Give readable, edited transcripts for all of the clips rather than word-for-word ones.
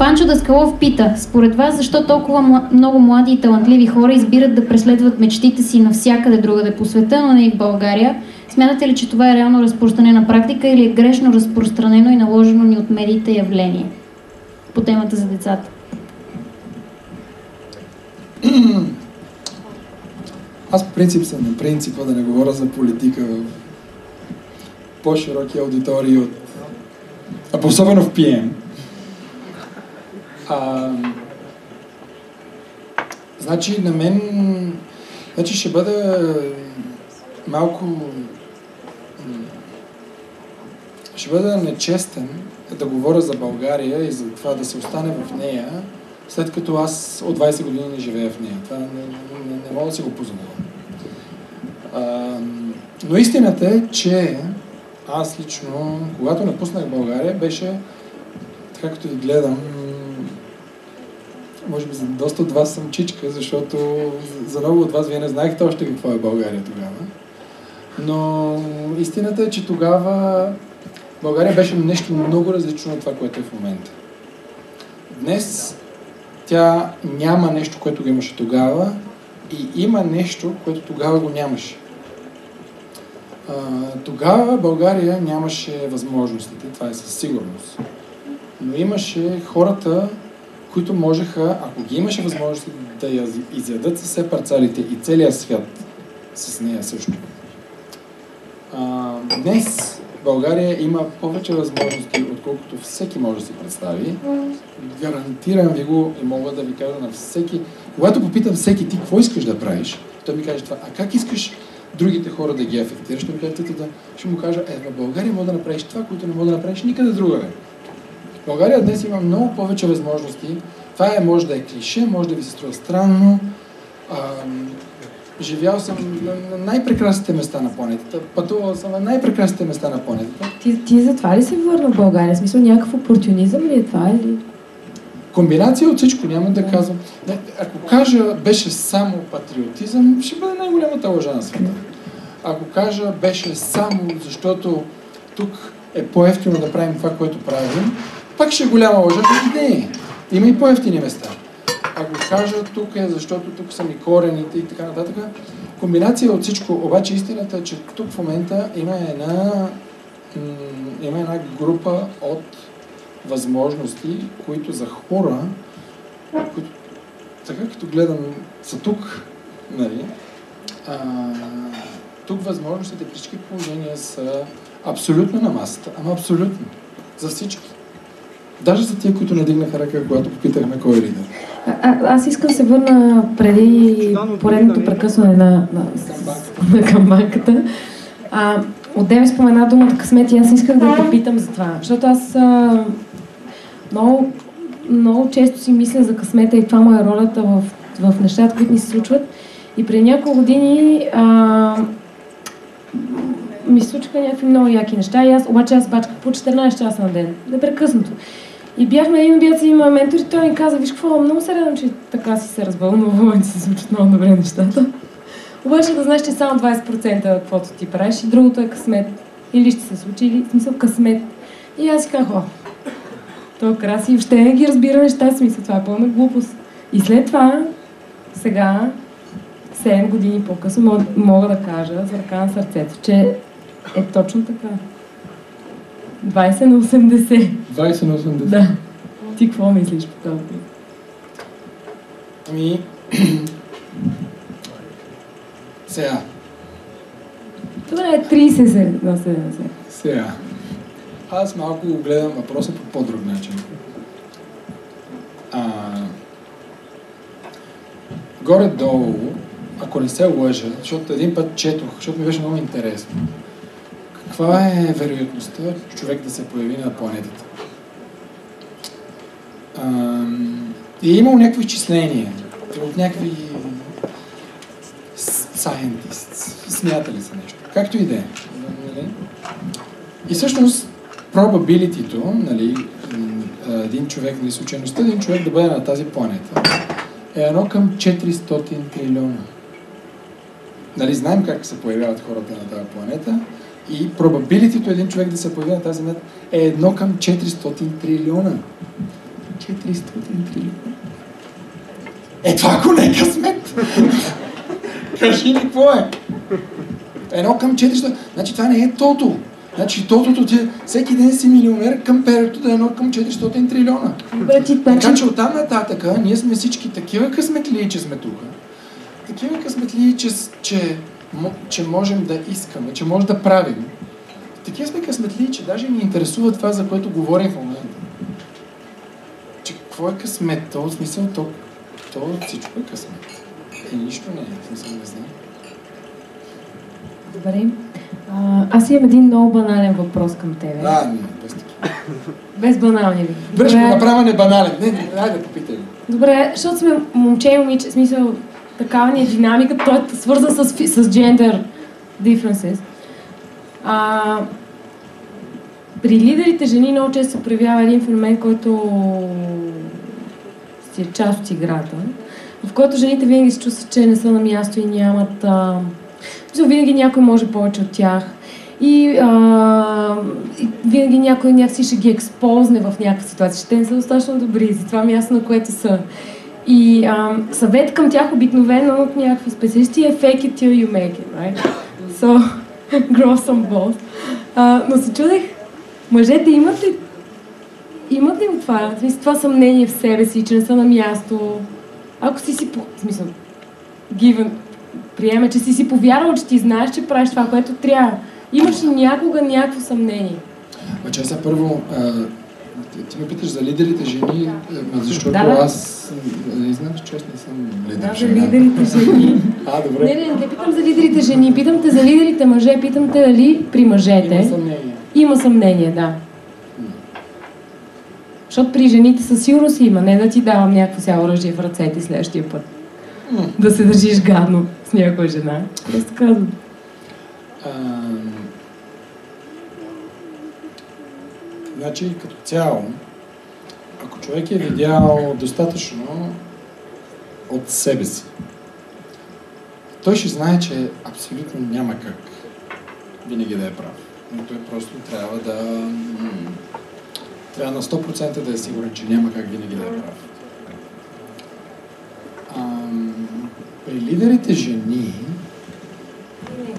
Панчо Даскалов пита, според вас защо толкова много млади и талантливи хора избират да преследват мечтите си навсякъде другаде по света, но не и в България? Смятате ли, че това е реално разпространена практика или е грешно разпространено и наложено ни от медиите явление? По темата за децата. Аз по принцип съм на принципа да не говоря за политика в по-широки аудитории от... особено в ПМ. Значи на мен... Значи ще бъда малко... Ще бъда нечестен да говоря за България и за това да се остане в нея, след като аз от 20 години не живея в нея. Това не мога да си го позволя. Но истината е, че аз лично, когато напуснах България, беше, така като ви гледам, може би за доста от вас съм чичка, защото за много от вас вие не знаехте още какво е България тогава. Но истината е, че тогава България беше нещо много различно от това, което е в момента. Днес тя няма нещо, което го имаше тогава и има нещо, което тогава го нямаше. Тогава България нямаше възможностите, това е със сигурност. Но имаше хората, които можеха, ако ги имаше възможности, да я изядат със все парцалите и целия свят с нея също. Днес България има повече възможности, отколкото всеки може да си представи. Гарантирам ви го и мога да ви кажа на всеки. Когато попитам всеки ти, какво искаш да правиш, той ми каже това, а как искаш другите хора да ги афектираш? Ще му кажа, в България мога да направиш това, което не мога да направиш никъде другаде. В България днес има много повече възможности. Това може да е клише, може да ви се струва странно. Живял съм на най-прекрасните места на планетата. Пътувал съм на най-прекрасните места на планетата. Ти затова ли се върна в България? В смисъл някакъв опортунизъм ли е това? Или? Комбинация от всичко, няма да казвам. Ако кажа беше само патриотизъм, ще бъде най-голямата лъжа на света. Ако кажа беше само защото тук е по-евтино да правим това, което правим, пак ще е голяма лъжа. Не, има и по-евтини места. Ако кажа тук е защото тук са ми корените и така нататък, комбинация от всичко, обаче истината е, че тук в момента има една група от възможности, които за хора, които така като гледам са тук, нали, тук възможностите при всички положения са абсолютно на масата, ама абсолютно. За всички. Даже за тия, които не дигнаха ръка, когато попитахме кой е лидер. Аз искам да се върна преди поредното прекъсване на камбанката. От Деви спомена думата късмет и аз искам да те питам за това. Защото аз много често си мисля за късмета и това му е ролята в нещата, които ни се случват. И преди няколко години ми случиха някакви много яки неща. Обаче аз бачках по 14 часа на ден. Непрекъснато. И бях на един обяд с един ментор и той ми каза, виж какво, много се радвам, че така си се развълнува и се случват много добре нещата. Обаче да знаеш, че само 20% от каквото ти правиш и другото е късмет. Или ще се случи, или в смисъл късмет. И аз си казах, то е краси и въобще не ги разбира неща, смисъл, това е пълна глупост. И след това, сега, 7 години по-късно, мога да кажа за ръка на сърцето, че е точно така. 20 на 80. 20 на 80? Да. Ти какво мислиш по това? Ами... Сега. Това е 30 на 70. Сега. Аз малко го гледам въпроса по по-друг начин. Горе-долу, ако не се лъжа, защото един път четох, защото ми беше много интересно, каква е вероятността човек да се появи на планетата? И е имал някакви изчисления от някакви scientists. Смятали са нещо. Както и да е. И всъщност probability-то, нали, един човек, нали, случайността един човек да бъде на тази планета е 1 към 400 трилиона. Нали, знаем как се появяват хората на тази планета и probability-то един човек да се появи на тази планета е 1 към 400 трилиона. 400 трилиона. Това ако не е късмет! Кажи ми, какво е? 1 към 400. Значи това не е тото. Значи тотото ти всеки ден си милионер към перето да е 1 към 400 трилиона. Така че оттам нататъка ние сме всички такива късметлии, че сме тук. Такива късметлии, че можем да искаме, че може да правим. Такива сме късметлии, че даже ни интересува това, за което говорим в момента. Че какво е късмет? То в смисъл, то всичко е късмет. Нищо не е, в смисъл не знам. Добре. Аз имам един много банален въпрос към тебе. Не, без такива. Без банални ви. Добре, ще го направя не банален. Не, айде, попитай. Добре, защото сме момче и момиче, в смисъл, такава ни е динамика, той е свързан с gender differences. При лидерите жени много често се проявява един феномен, който си е част от играта, в който жените винаги се чувстват, че не са на място и нямат... винаги някой може повече от тях. И винаги някой някакси ще ги експозне в някаква ситуация. Ще не са достатъчно добри за това място, на което са. И съвет към тях обикновено от някакви специалисти е fake it till you make it, right? So, grow some balls. Но се чудех, мъжете имат ли това съмнение в себе си, че не са на място? Ако си в смисъл, приеме, че си повярвал, че ти знаеш, че правиш това, което трябва. Имаш ли някога някакво съмнение? Че сега първо, ти ме питаш за лидерите жени, защото аз не знам, че не съм лидер жена. За лидерите жени. Добре. Не питам за лидерите жени, питам те за лидерите мъже, питам те дали при мъжете има съмнение. Има съмнение, да. Защото при жените със сигурност има, не да ти давам някакво сега оръжие в ръцете следващия път. Да се държиш гадно с някоя жена. Просто казвам. Значи, като цяло, ако човек е видял достатъчно от себе си, той ще знае, че абсолютно няма как винаги да е прав. Но той просто трябва на 100% да е сигурен, че няма как винаги да е прав. При лидерите жени...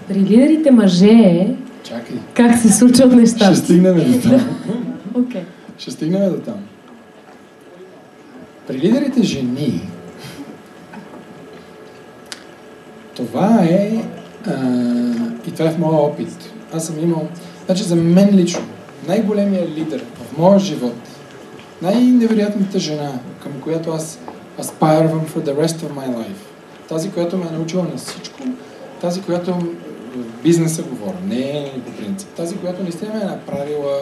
При лидерите мъже... Чакай. Как се случват нещата? Ще стигнем до там. Okay. Ще стигнем до там. При лидерите жени това е и това е в моя опит. Аз съм имал... Значи за мен лично най-големия лидер в моя живот, най-невероятната жена, към която аз aspirам for the rest of my life, тази, която ме е научила на всичко, тази, която в бизнеса говоря, не по принцип, тази, която наистина ме е направила,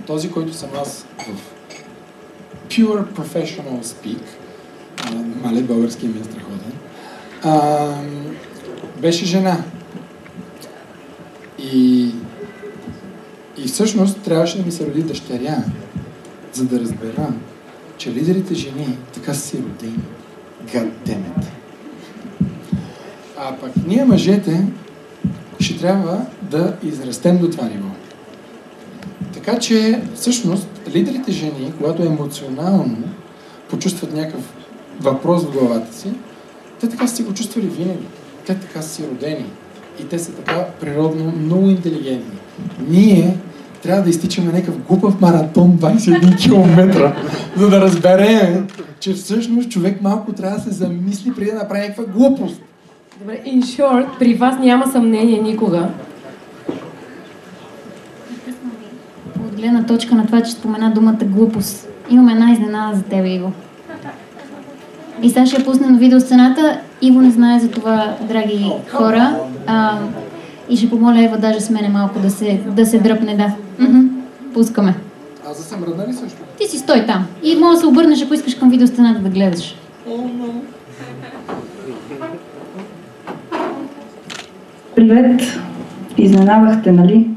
този, който съм аз в pure professional speak, мале български ми е страхотен, беше жена. И всъщност трябваше да ми се роди дъщеря, за да разбера, че лидерите жени така са си родени. God damn it. А пък ние мъжете ще трябва да израстем до това ниво. Така че всъщност лидерите жени, когато емоционално почувстват някакъв въпрос в главата си, те така са си го чувствали винаги. Те така са си родени. И те са така природно много интелигентни. Ние трябва да изтичаме някакъв глупав маратон 21 км, за да разберем, че всъщност човек малко трябва да се замисли преди да направи някаква глупост. Добре, in short, при вас няма съмнение никога. От гледна точка на това, че спомена думата глупост. Имам една изненада за теб, Иво. И сега ще пусна на видеосцената. Иво не знае за това, драги хора. И ще помоля Ева даже с мене малко да се дръпне, да. Пускаме. Аз да съм мръдна ли също? Ти си стой там. И може да се обърнеш, ако искаш към видеосцената да гледаш. Привет! Изненадахте, нали?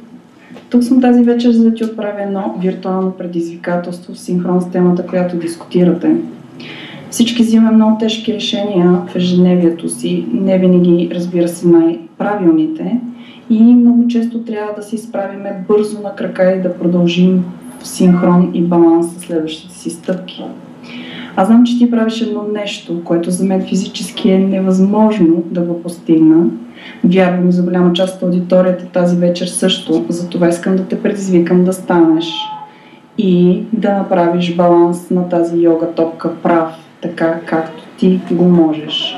Тук съм тази вечер, за да ти отправя едно виртуално предизвикателство в синхрон с темата, която дискутирате. Всички взимаме много тежки решения в ежедневието си, не винаги, разбира се, най-правилните, и много често трябва да се изправиме бързо на крака и да продължим в синхрон и баланс с следващите си стъпки. Аз знам, че ти правиш едно нещо, което за мен физически е невъзможно да го постигна. Вярвам, за голяма част от аудиторията тази вечер също. Затова искам да те предизвикам да станеш и да направиш баланс на тази йога топка прав, така както ти го можеш.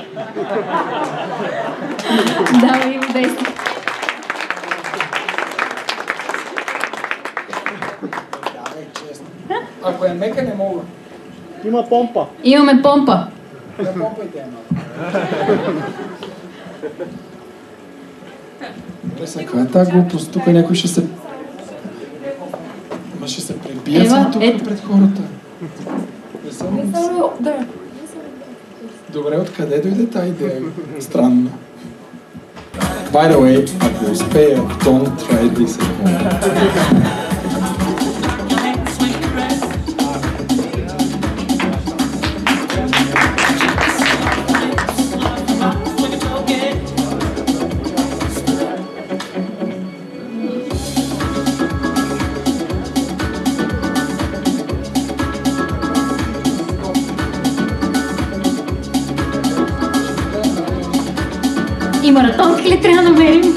Давай го действай. Ако е мека, не мога. Има помпа. Имаме помпа. Да помпайте я малко. Каква е тази глупост? Тук някой ще се... Ма ще се пребия съм тук пред хората. Не съм... Да. Добре, откъде дойде тази идея? Странно. By the way, ако успея, don't try this at home. И маратонски ли трябва да намерим?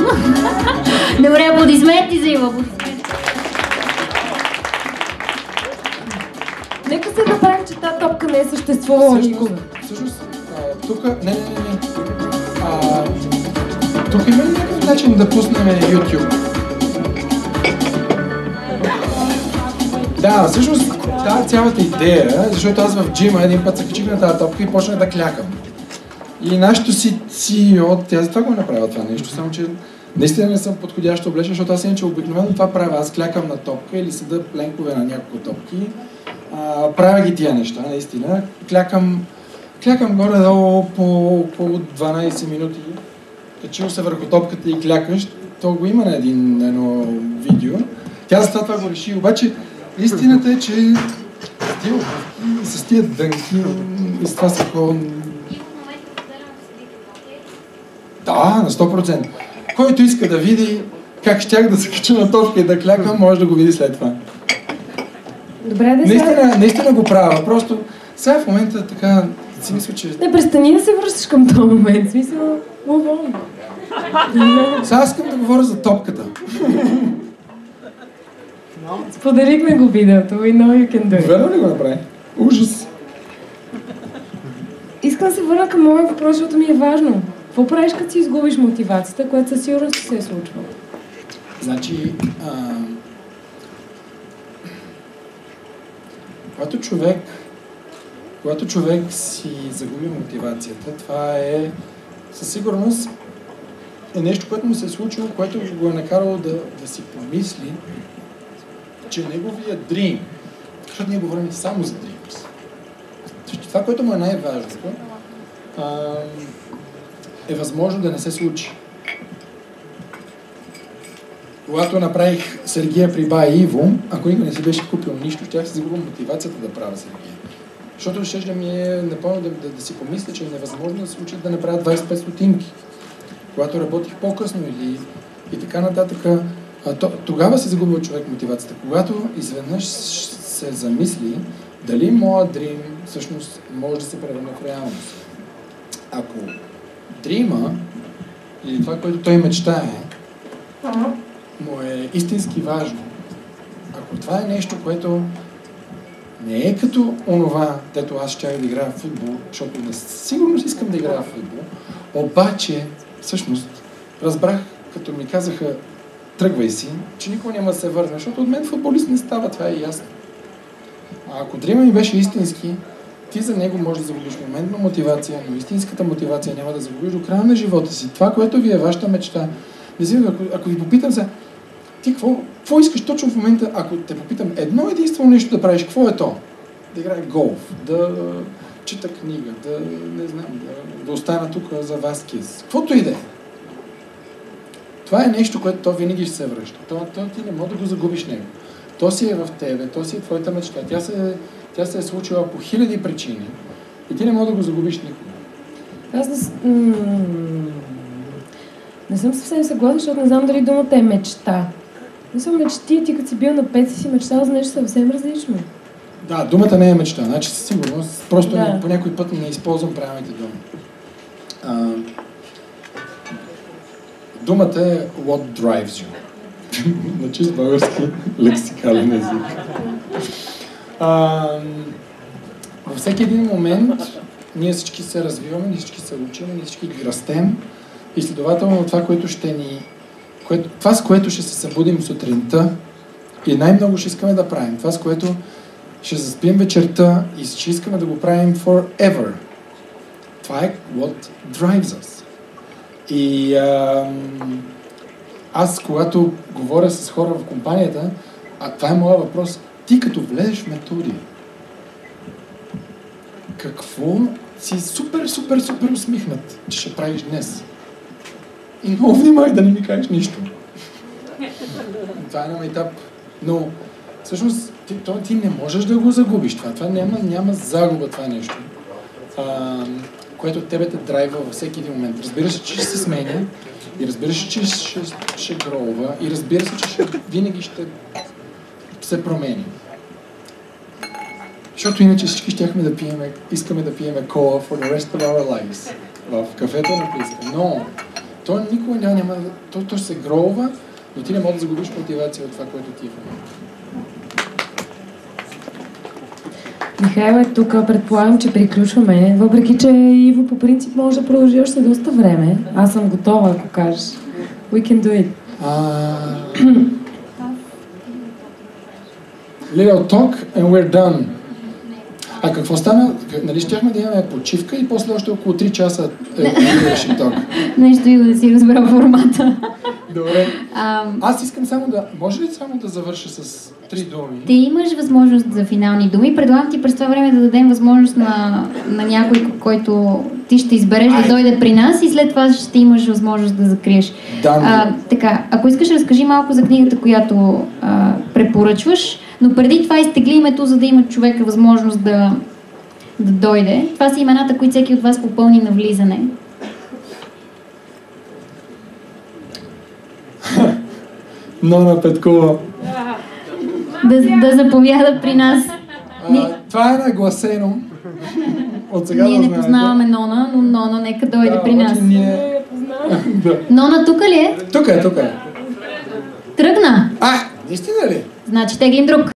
Добре, аплодисменти за Ива. Нека се направим, че тази топка не е съществувала никога. Всъщност, тук... Не. Тук има ли някакъв начин да пуснем YouTube? Да, всъщност, тази цялата идея, защото аз в джима един път се качих на тази топка и почнах да клякам. И нашето CEO, тя за това го е направила това нещо, само че наистина не съм подходящо облечен, защото аз иначе обикновено това правя. Аз клякам на топка или седа пленкове на няколко топки. Правя ги тия неща, наистина. Клякам горе-долу по 12 минути. Качил се върху топката и клякаш. То го има на едно видео. Тя за това го реши. Обаче истината е, че с тия дънки и с това са да, на 100%. Който иска да види как щях да се кача на топка и да клякам, може да го види след това. Добре, да наистина го правя. Просто сега в момента така си мисля, че... Не, престани да се връщаш към този момент. Смисъл, мовон. Сега искам да говоря за топката. Споделихме го видеото. We know you can do it. Верно ли го направи? Ужас. Искам да се върна към моят въпрос, защото ми е важно. Какво правиш, като си изгубиш мотивацията, което със сигурност се е случвало? Значи, когато човек си загуби мотивацията, това е със сигурност е нещо, което му се е случило, което го е накарало да си помисли, че неговия дрим, защото ние говорим само за dreams, това, което му е най-важното, е възможно да не се случи. Когато направих Сергия при Бая Иво, ако никой не си беше купил нищо, щях си загубя мотивацията да правя Сергия. Защото ще да ми е напълно да си помисля, че е невъзможно да се случи да направя 25 стотинки. Когато работих по-късно или и така нататък, тогава се загубва човек мотивацията. Когато изведнъж се замисли дали моят дрим всъщност може да се превърне в реалност. Ако дрима или това, което той мечтае, му е истински важно. Ако това е нещо, което не е като онова, дето аз щях да играя в футбол, защото сигурно искам да играя в футбол, обаче, всъщност, разбрах, като ми казаха тръгвай си, че никога няма да се върна, защото от мен футболист не става, това е ясно. А ако дрима ми беше истински, ти за него можеш да загубиш моментна мотивация, но истинската мотивация няма да загубиш до края на живота си. Това, което ви е вашата мечта. Не знам, ако ви попитам за ти какво искаш точно в момента, ако те попитам едно единствено нещо да правиш, какво е то? Да играя голф, да чета книга, не знам, да остана тук за Васкес. Каквото и да е. Това е нещо, което то винаги ще се връща. То ти не може да го загубиш него. То си е в тебе, то си е твоята мечта. Тя се е случила по хиляди причини и ти не може да го загубиш никога. Аз не съм съвсем съгласна, защото не знам дали думата е мечта. Не съм мечти, ти като си бил на 5 си мечтал за нещо съвсем различно. Да, думата не е мечта. Значи със сигурност, просто Да. по някой път не използвам правилните думи. Думата е what drives you. На чист български лексикален език. Във всеки един момент ние всички се развиваме, ние всички се учим, ние всички растем и следователно това, което това, с което ще се събудим сутринта и най-много ще искаме да правим, това, с което ще заспим вечерта и ще искаме да го правим forever. Това е what drives us. И аз, когато говоря с хора в компанията, това е моят въпрос, ти като влезеш в методи, какво си супер усмихнат, че ще правиш днес? И много внимай да не ми кажеш нищо. Това е на майтап. Но всъщност ти не можеш да го загубиш това. Това няма загуба това нещо. Което тебе те драйва във всеки един момент. Разбира се, че ще се сменя и разбира се, че ще гролва и разбира се, че винаги ще се промени. Защото иначе всички искаме да пиеме кола for the rest of our lives. В кафето написка. Но то никога няма... То ще се гролва, но ти не можеш да загубиш мотивация от това, което ти е в момента. Михайло е тук, предполагам, че приключваме, въпреки че Иво по принцип може да продължи още доста време. Аз съм готова, ако кажеш. We can do it. Little talk and we're done. А какво стана? Нали щяхме да имаме почивка и после още около 3 часа ще ток. Нещо и да си разбрал формата. Добре. Аз искам само да... Може ли само да завърша с 3 думи? Ти имаш възможност за финални думи. Предлагам ти през това време да дадем възможност на някой, който ти ще избереш да дойде при нас и след това ще имаш възможност да закриеш. Така, ако искаш, разкажи малко за книгата, която препоръчваш, но преди това изтегли името, за да има човека възможност да дойде. Това са имената, които всеки от вас попълни на влизане. Нона Петкова. Да заповяда при нас. Това е нагласено. От сега ние не познаваме Нона, но Нона нека дойде при нас. Нона тук ли е? Тук е. Тръгна? Наистина ли? Значи теглим друг.